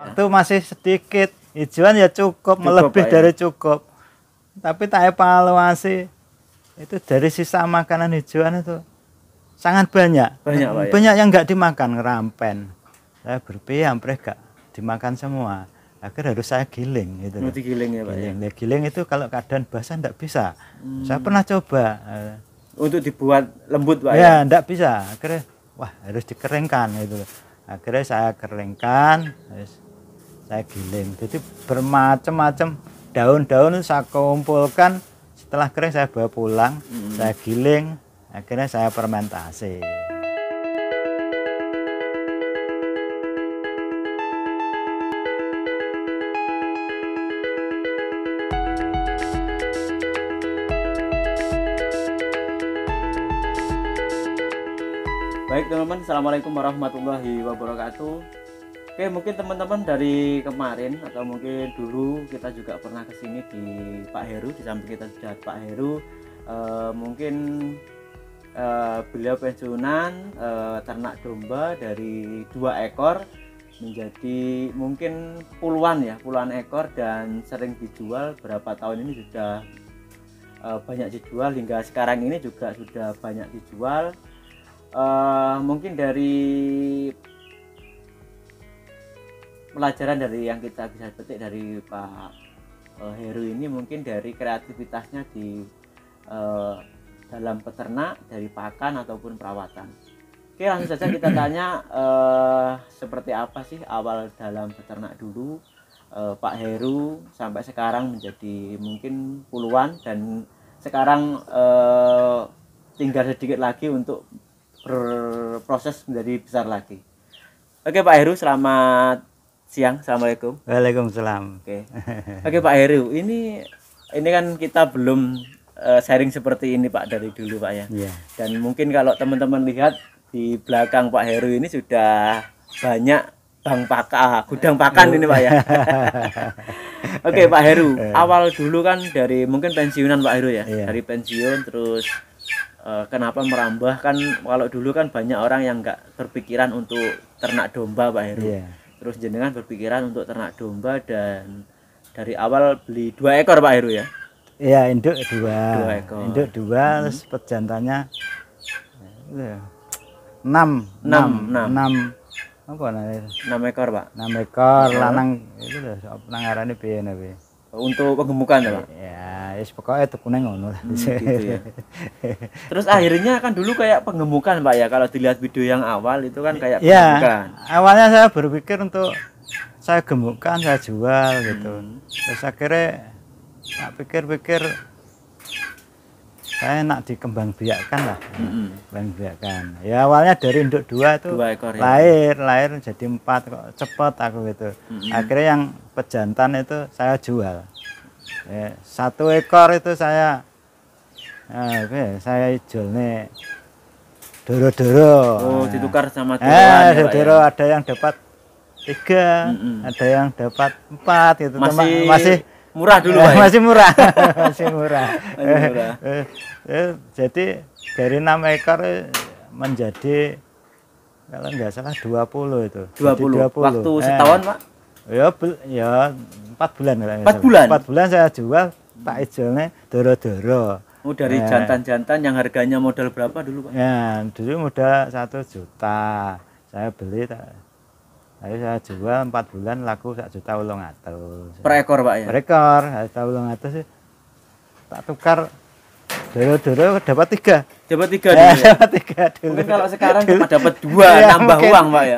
Waktu masih sedikit, hijauan ya cukup melebih Pak, dari cukup. Tapi tak evaluasi itu dari sisa makanan hijauan itu sangat banyak. Banyak, Pak, ya? Banyak yang nggak dimakan, ngerampen. Saya berpikir hampir nggak dimakan semua. Akhirnya harus saya giling gitu. Mau digiling ya, Pak? Giling. Ya, giling itu kalau keadaan basah nggak bisa. Saya pernah coba. Untuk dibuat lembut, Pak, ya? Nggak bisa. Akhirnya wah harus dikeringkan gitu. Akhirnya saya keringkan, saya giling. Jadi bermacam-macam daun-daun saya kumpulkan. Setelah kering saya bawa pulang, saya giling, akhirnya saya fermentasi. Baik teman-teman, assalamualaikum warahmatullahi wabarakatuh. Oke, mungkin teman-teman dari kemarin atau mungkin dulu kita juga pernah kesini di Pak Heru, di samping kita sudah Pak Heru. Mungkin beliau pensiunan ternak domba dari 2 ekor menjadi mungkin puluhan ekor dan sering dijual. Berapa tahun ini sudah banyak dijual, hingga sekarang ini juga sudah banyak dijual. Mungkin dari pelajaran dari yang kita bisa petik dari Pak Heru ini, mungkin dari kreativitasnya di dalam peternak, dari pakan ataupun perawatan. Oke, langsung saja kita tanya seperti apa sih awal dalam peternak dulu Pak Heru sampai sekarang menjadi mungkin puluhan, dan sekarang tinggal sedikit lagi untuk berproses menjadi besar lagi. Oke Pak Heru, selamat siang. Assalamualaikum. Waalaikumsalam. Oke Pak Heru, ini kan kita belum sharing seperti ini Pak dari dulu Pak ya. Yeah. Dan mungkin kalau teman-teman lihat di belakang Pak Heru ini sudah banyak gudang pakan ini Pak ya. Oke Pak Heru, awal dulu kan dari mungkin pensiunan Pak Heru ya. Yeah. Dari pensiun terus kenapa merambah, kan kalau dulu kan banyak orang yang nggak berpikiran untuk ternak domba Pak Heru. Yeah. Terus jenengan berpikiran untuk ternak domba dan dari awal beli 2 ekor Pak Heru ya? Iya, induk 2 ekor. Induk 2, terus pejantannya 6 apa namanya? 6 ekor Pak? 6 ekor, lanang itu lho, nang arane piye nawe? Untuk penggemukan ya Pak? Ya, wis pokoke tukune ngono lah. Gitu ya. Terus akhirnya kan dulu kayak penggemukan Pak ya, kalau dilihat video yang awal itu kan kayak penggemukan. Ya, awalnya saya berpikir untuk saya gemukkan, saya jual gitu. Terus akhirnya tak pikir-pikir saya nak dikembangbiakkan lah. Kembangbiakkan. Ya awalnya dari induk 2 itu 2 ekor, lahir jadi 4 kok cepet aku gitu. Akhirnya yang pejantan itu saya jual. 1 ekor itu saya jual nih doro-doro. Oh, ditukar sama doroan ya, doro ya? Ada yang dapat 3, ada yang dapat 4 gitu. Masih murah dulu Pak. Masih murah. Masih murah. Jadi dari 6 ekor menjadi kalau nggak salah 20 itu. 20. Waktu setahun Pak? Ya 4 bulan. 4 bulan? 4 bulan saya jual, tak ijolnya doro-doro. Oh, dari jantan-jantan yang harganya modal berapa dulu Pak? Ya, dulu modal 1 juta. Saya beli, saya jual 4 bulan laku 1.800.000. Per ekor Pak ya? Per ekor, 1.800.000 sih. Tak tukar doro-doro dapat 3. Dapat 3 dulu. Dapat 3 dulu. Mungkin kalau sekarang cuma dapat 2, nambah mungkin uang Pak ya.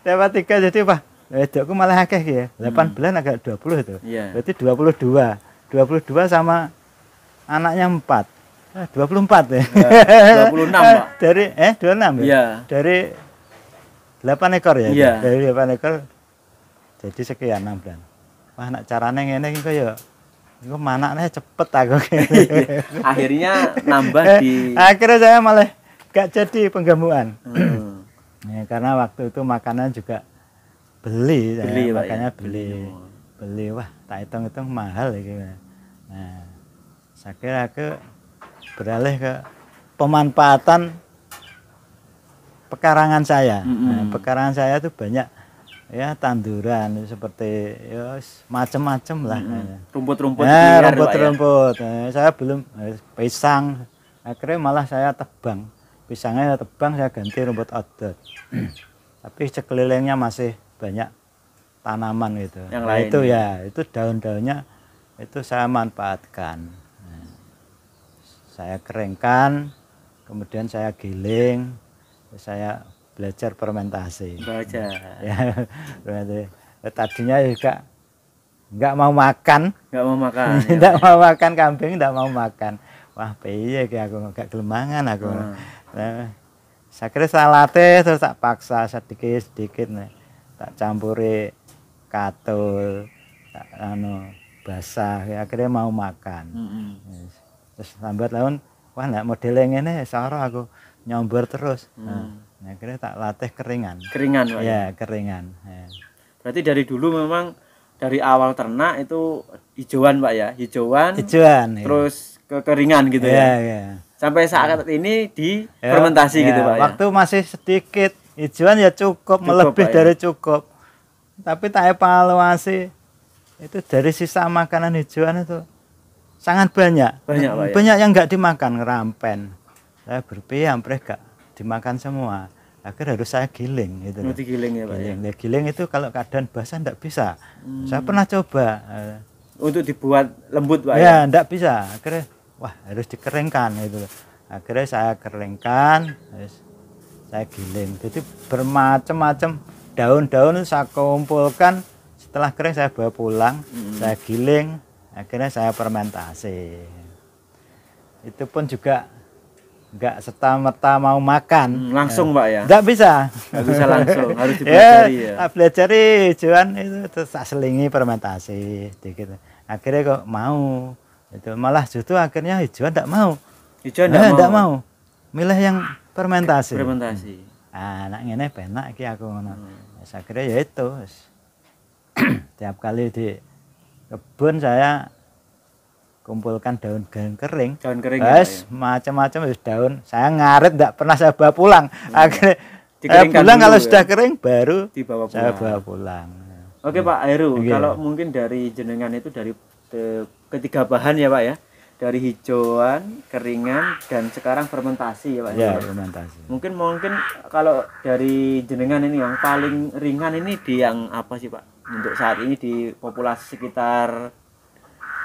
Dapat 3 jadi Pak. Wedokku malah akeh ya. 8 bulan agak 20 itu. Yeah. Berarti 22. 22 sama anaknya 4. 24 ya. 26 Pak. Dari 26 ya? Yeah. Dari 8 ekor ya. Yeah. Dari 8 ekor jadi sekian 6 bulan. Wah, nak carane ngene iki kaya iku manakne cepet aku. Akhirnya nambah di akhirnya saya malah gak jadi penggemukan. Ya, karena waktu itu makanan juga beli makanya ya? beli wah tak hitung-hitung mahal gitu. Nah, saya kira aku beralih ke pemanfaatan pekarangan saya. Nah, pekarangan saya itu banyak ya tanduran seperti ya macam-macam lah. Rumput-rumput Ya, liar, Pak, ya? rumput-rumput. Saya belum pisang. Akhirnya malah saya tebang. Pisangnya saya tebang, saya ganti rumput outdoor. Tapi sekelilingnya masih banyak tanaman gitu. Yang Nah, lain itu ya? ya, itu daun-daunnya itu saya manfaatkan. Nah, saya keringkan, kemudian saya giling, saya belajar fermentasi. Baca. Ya, berarti tadinya juga nggak mau makan, Nggak mau makan. Ya, nggak Pak, ya? mau makan kambing, nggak mau makan. Wah, piye ki aku gak gelemangan aku. Nah, saya kira saya latih terus tak paksa sedikit-sedikit nih. Tak campuri katul, tak basah, akhirnya mau makan. Terus lambat laun, wah nek modelnya ini saro aku nyombor terus. Nah, akhirnya tak latih keringan. Keringan, Pak. Ya, keringan. Ya. Berarti dari dulu memang dari awal ternak itu hijauan, Pak, ya? Hijauan terus kekeringan gitu ya? Ya. Sampai saat ini di fermentasi gitu, Pak, waktu masih sedikit hijauan ya cukup melebih Pak, dari cukup. Tapi tak evaluasi itu dari sisa makanan hijauan itu sangat banyak. Banyak, Pak, ya? Banyak yang nggak dimakan, ngerampen. Saya berpikir hampir nggak dimakan semua. Akhirnya harus saya giling gitu. Digiling ya, Pak, ya? Giling itu kalau keadaan basah nggak bisa. Saya pernah coba. Untuk dibuat lembut, Pak, ya? Ya, nggak bisa. Akhirnya wah harus dikeringkan gitu. Akhirnya saya keringkan, saya giling. Jadi bermacam-macam daun-daun saya kumpulkan. Setelah kering saya bawa pulang, saya giling. Akhirnya saya fermentasi. Itu pun juga nggak serta-merta mau makan. Langsung, Pak, ya? Nggak bisa. Nggak bisa langsung, harus dipelajari ya? Tak pelajari hijauan itu terus tak selingi fermentasi sedikit. Akhirnya kok mau. Itu malah justru akhirnya hijauan enggak mau. Hijauan enggak mau. Milih yang fermentasi. Ah, anak ngene penak iki aku ngono. Saya kira ya itu. Tiap kali di kebun saya kumpulkan daun kering. Daun kering. Macam-macam daun. Saya ngarit enggak pernah saya bawa pulang. Akhirnya pulang kalau sudah kering baru dibawa pulang. Saya bawa pulang. Oke, Pak Heru, kalau mungkin dari jenengan itu dari ketiga bahan ya, Pak, ya, dari hijauan, keringan, dan sekarang fermentasi ya, Pak. Ya, fermentasi. Mungkin kalau dari jenengan ini yang paling ringan ini di yang apa sih, Pak? Untuk saat ini di populasi sekitar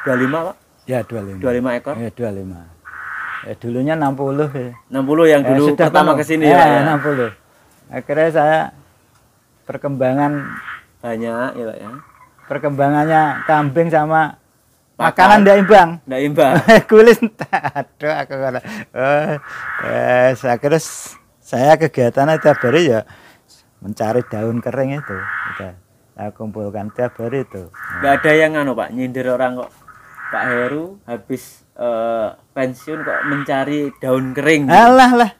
25, Pak? Ya, 25. 25 ekor? Ya, 25. Ya, dulunya 60 ya. 60 yang dulu pertama ke sini ya, ya, 60. Akhirnya saya perkembangan banyak ya, Pak, ya. Perkembangannya kambing sama makanan ndak imbang. Ndak imbang. Kulit aduh aku kata. Akhirnya saya kegiatannya tiap hari ya mencari daun kering itu. Saya kumpulkan tiap hari itu. Nggak ada yang Pak, nyindir orang kok. Pak Heru habis pensiun kok mencari daun kering. Alah lah.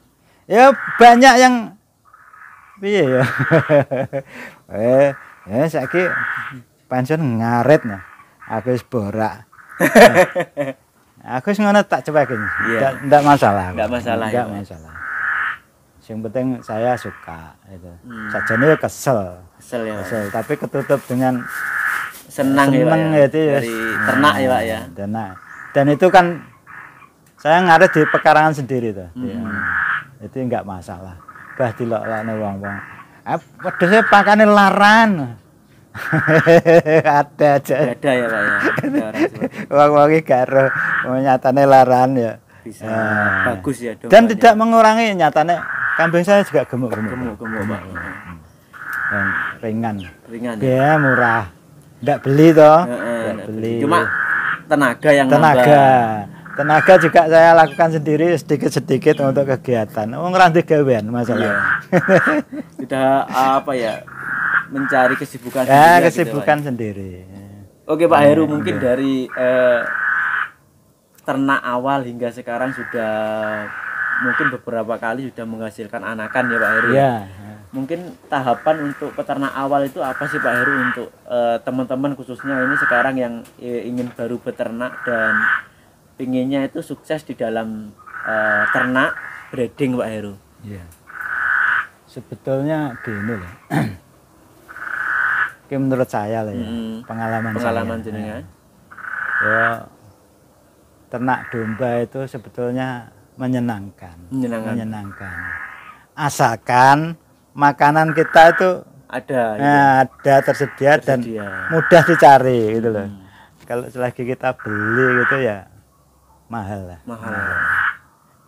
Ya banyak yang piye ya. Ya saiki pensiun ngarit nah. Aku wis borak. Aku wis ngono tak cobakin. Enggak masalah. Enggak masalah. Enggak masalah. Yang penting saya suka itu. Sajane kesel. Kesel, tapi ketutup dengan senang ya, itu dari ternak ya, Pak, ya. Dan itu kan saya ngarit di pekarangan sendiri tuh. Itu enggak masalah. Bah dilok-lokne wong-wong. Wedhuse pakane laran. Ada aja. Ada ya, Pak, ya. Wong-wong iki karo nyatane laran ya. Bisa bagus ya, dong. Dan tidak mengurangi nyatane kambing saya juga gemuk-gemuk. Gemuk, Pak. Dan ringan. Ya, murah. Enggak beli toh. Enggak beli. Cuma tenaga yang Tenaga juga saya lakukan sendiri sedikit-sedikit untuk kegiatan. Wong ora ndek gawean masalah. Sudah apa ya? Mencari kesibukan sendiri. Kesibukan sendiri. Oke, Pak Heru, mungkin dari ternak awal hingga sekarang sudah mungkin beberapa kali sudah menghasilkan anakan ya, Pak Heru. Ya. Mungkin tahapan untuk peternak awal itu apa sih, Pak Heru, untuk teman-teman khususnya ini sekarang yang ingin baru beternak dan pinginnya itu sukses di dalam ternak breeding, Pak Heru? Iya. Sebetulnya gini loh. Ini menurut saya lah ya, pengalaman saya. jenengan. Ya, ternak domba itu sebetulnya menyenangkan. Menyenangkan. Asalkan makanan kita itu Ada ada tersedia dan mudah dicari gitu loh. Kalau selagi kita beli gitu ya mahal lah.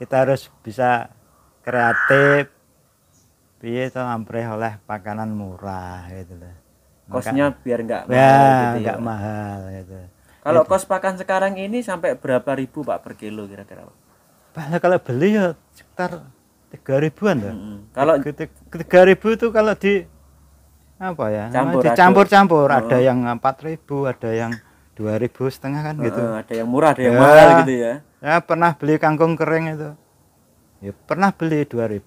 Kita harus bisa kreatif, piye to ampreh oleh makanan murah gitu loh. Kosnya biar nggak mahal Ya, gitu nggak ya. mahal gitu. Kalau kos pakan sekarang ini sampai berapa ribu Pak per kilo kira-kira? Bah, kalau beli ya sekitar 3.000-an loh. Kalau 3.000 itu kalau di apa ya? Dicampur-campur, ada yang 4.000, ada yang 2.500 kan gitu. Ada yang murah, ada yang mahal gitu ya. Ya pernah beli kangkung kering itu. Ya pernah beli 2.000.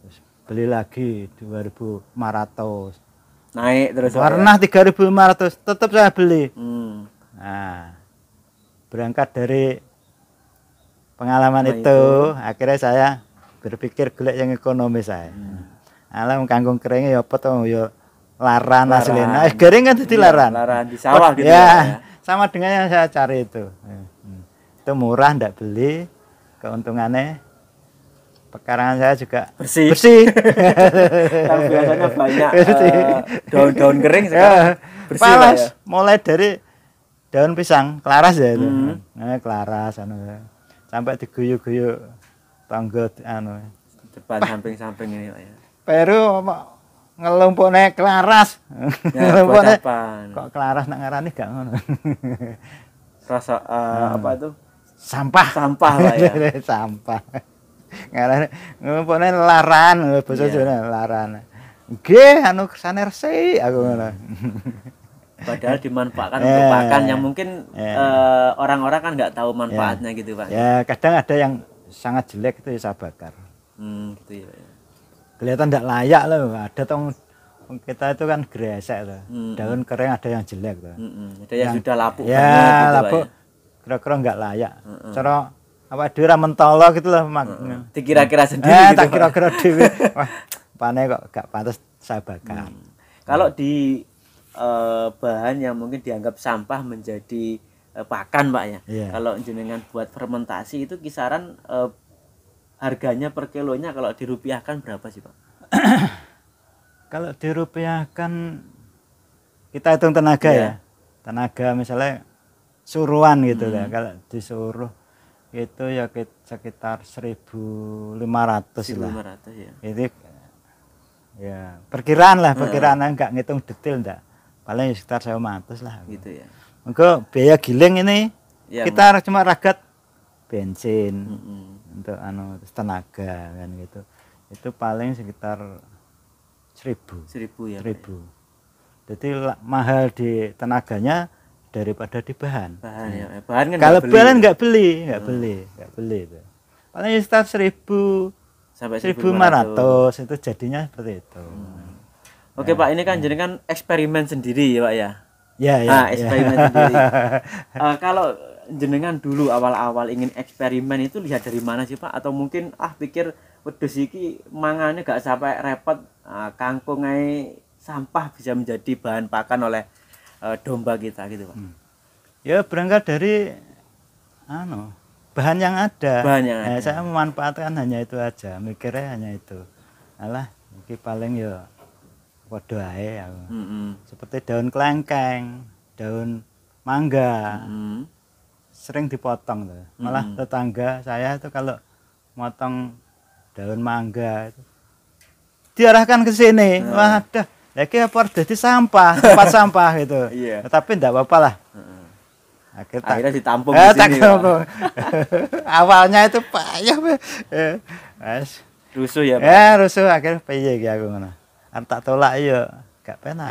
Terus beli lagi 2.500. Naik terus. Pernah 3.500, tetap saya beli. Nah, berangkat dari pengalaman itu, akhirnya saya berpikir golek yang ekonomis saya. Alam kangkung keringnya ya apa to ya laran aslinya. Garing kan jadi laran. Laran di sawah gitu ya. Sama dengan yang saya cari itu. Itu murah, ndak beli. Keuntungannya pekarangan saya juga bersih. Kan biasanya banyak daun-daun kering sekarang bersih. Palas, ya? Mulai dari daun pisang, kelaras ya itu. Kelaras anu. Sampai diguyu-guyu tangga anu. Depan samping-samping ini Pak ya. Peru ngelumpukne kelaras. Ya, ngelumpukne kok kelaras nak ngarani gak ngono. Rasa apa itu? Sampah lah ya. Sampah. Ngarani ngelumpukne laran, basa Jawa laran. Nggih, anu kesane resik aku ngono. Padahal dimanfaatkan untuk pakan yang mungkin orang-orang kan nggak tahu manfaatnya gitu Pak. Ya, kadang ada yang sangat jelek itu ya saya bakar. Gitu ya. Kelihatan tidak layak loh, ada tong kita itu kan gresek loh. Daun kering ada yang jelek loh. Ada yang sudah lapuk ya, banget gitu, lapuk kira-kira nggak layak. Cara apa dhewe mentolo gitu loh dikira-kira sendiri gitu. Tak kira-kira dhewe. Wah, pane kok gak pantas saya bakar. Kalau di bahan yang mungkin dianggap sampah menjadi pakan Pak ya. Kalau jenengan buat fermentasi itu kisaran harganya per kilonya kalau dirupiahkan berapa sih Pak? Kalau dirupiahkan kita hitung tenaga ya. Tenaga misalnya suruhan gitu ya. Kalau disuruh itu ya sekitar 1.500 lah. 1.500 ya. Itu ya perkiraan lah, perkiraan enggak ngitung detail enggak. Paling sekitar 1.500 lah. Gitu ya. Maka biaya giling ini kita cuma ragat bensin. Untuk tenaga kan gitu. Itu paling sekitar 1.000 ya. 1.000. Jadi mahal di tenaganya daripada di bahan. Bahan kan kalau bahan nggak beli itu. Paling sekitar 1.000 sampai 1.500 itu jadinya seperti itu. Oke Pak, ini kan jenengan eksperimen sendiri ya Pak ya. Ya. Eksperimen sendiri. Kalau jenengan dulu awal-awal ingin eksperimen itu lihat dari mana sih Pak? Atau mungkin pikir wedhus iki mangane gak sampai repot, kangkung ae sampah bisa menjadi bahan pakan oleh domba kita gitu Pak. Ya berangkat dari bahan yang ada. Saya memanfaatkan hanya itu aja, mikirnya hanya itu. Alah, iki paling ya padha ae aku. Seperti daun kelengkeng, daun mangga. Sering dipotong tuh. Malah tetangga saya itu kalau motong daun mangga itu diarahkan ke sini. Waduh, lagi apa jadi sampah, tempat sampah gitu. Tapi enggak apa-apa lah. Akhirnya ditampung di sini. Awalnya itu payah. Rusuh ya Pak. Rusuh akhirnya piye iki aku ngono. Tak tolak ya gak penak.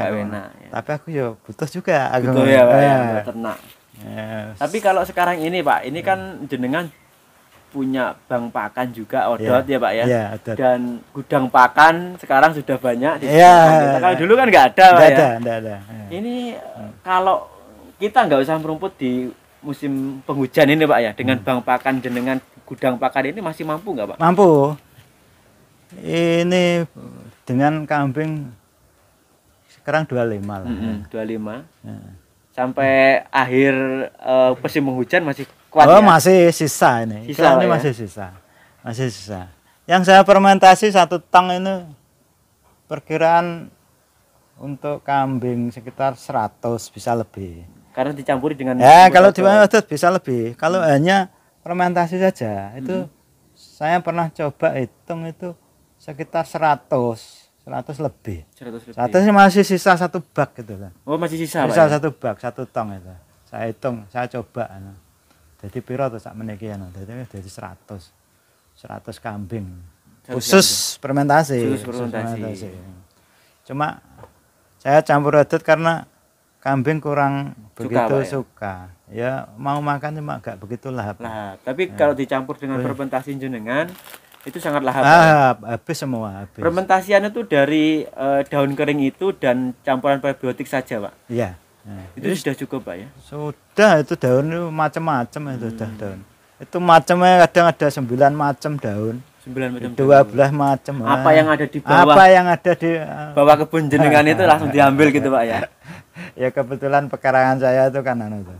Tapi aku ya butuh juga aku. Butuh ya Pak, ya, ternak. Tapi kalau sekarang ini Pak, ini kan jenengan punya bank pakan juga odot ya Pak ya. Dan gudang pakan sekarang sudah banyak di kita. Kalau dulu kan nggak ada Pak ya. Nggak ada. Ini kalau kita nggak usah merumput di musim penghujan ini Pak ya, dengan bank pakan jenengan gudang pakan ini masih mampu nggak Pak? Mampu. Ini dengan kambing kerang 25 lah. 25 Ya. sampai akhir musim penghujan masih kuat Oh, ya? masih sisa ini. Sisa, Ini Pak, ya? masih sisa. Masih sisa. Yang saya fermentasi 1 tong ini perkiraan untuk kambing sekitar 100 bisa lebih. Karena dicampuri dengan Ya, rumput kalau odot. di Wadud bisa lebih. Kalau hanya fermentasi saja, itu saya pernah coba hitung itu sekitar 100 lebih. 100 lebih. 100 ini masih sisa 1 bak gitu kan. Oh, masih sisa, Pak. Sisa Ya? 1 bak, 1 tong itu. Saya hitung, saya coba. Jadi piro tuh sak meniki anu. Jadi 100 kambing. 100 Khusus fermentasi. Khusus fermentasi. Cuma saya campur adut karena kambing kurang Suka, begitu Pak, ya? suka. Ya mau makan cuma enggak begitu lahap. Lahap. Tapi kalau dicampur dengan fermentasi jenengan itu sangat lahap. Pak. Lahap, habis semua, habis. Fermentasian itu dari daun kering itu dan campuran probiotik saja, Pak. Iya. Nah, Itu sudah cukup, Pak ya. sudah itu daun itu macam-macam itu udah daun. Itu macamnya kadang ada 9 macam daun. 9 macam. 12 macam. Apa yang ada di bawah? Apa yang ada di Bawah kebun jenengan itu langsung diambil gitu, Pak ya. ya kebetulan pekarangan saya itu kan anu tuh.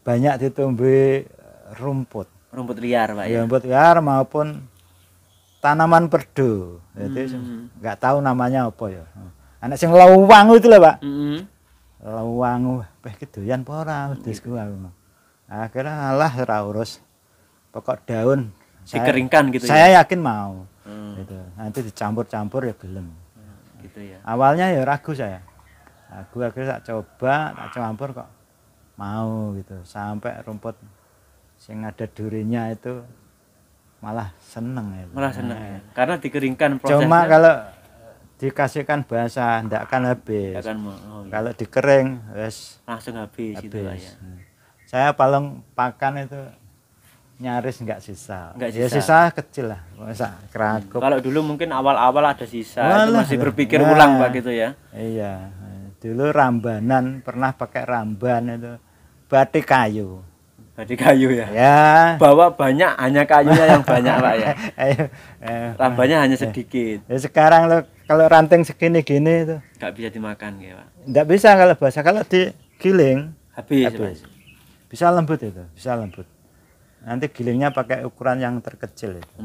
Banyak ditumbuhi rumput. Rumput liar, Pak ya. Rumput liar maupun tanaman perdu. Jadi enggak tahu namanya apa ya. Anak sing lawang itu lah, Pak. Lawang wah iki doyan apa ora wedhusku aku. Akhirnya alah ora urus. Pokok daun Dikeringkan gitu ya. Saya yakin mau. Gitu. Nanti dicampur-campur ya gelem. Gitu ya. Awalnya ya ragu saya. Ragu akhirnya tak coba, tak campur kok mau gitu. Sampai rumput sing ada durinya itu malah seneng ya. Malah senang ya. Karena dikeringkan prosesnya. Cuma kalau dikasihkan basah ndak akan habis. akan oh, iya. Kalau dikering wes langsung habis gitu, Pak habis. ya. Saya paling pakan itu nyaris nggak sisa. Nggak Ya sisa. sisa kecil lah. Masa kerakup. Kalau dulu mungkin awal-awal ada sisa, itu Walah, masih ya. berpikir Ya. ulang, Pak gitu ya. Iya. Dulu rambanan pernah pakai ramban itu batik kayu. Jadi kayu ya. Ya. Bawa banyak, hanya kayunya yang banyak, Pak ya. Ayo. Rambanya hanya sedikit, Ya sekarang lo kalau ranting segini-gini itu nggak bisa dimakan ya, Pak. enggak bisa kalau basah. Kalau digiling Habis, habis. Pak. Bisa lembut itu, bisa lembut. Nanti gilingnya pakai ukuran yang terkecil itu.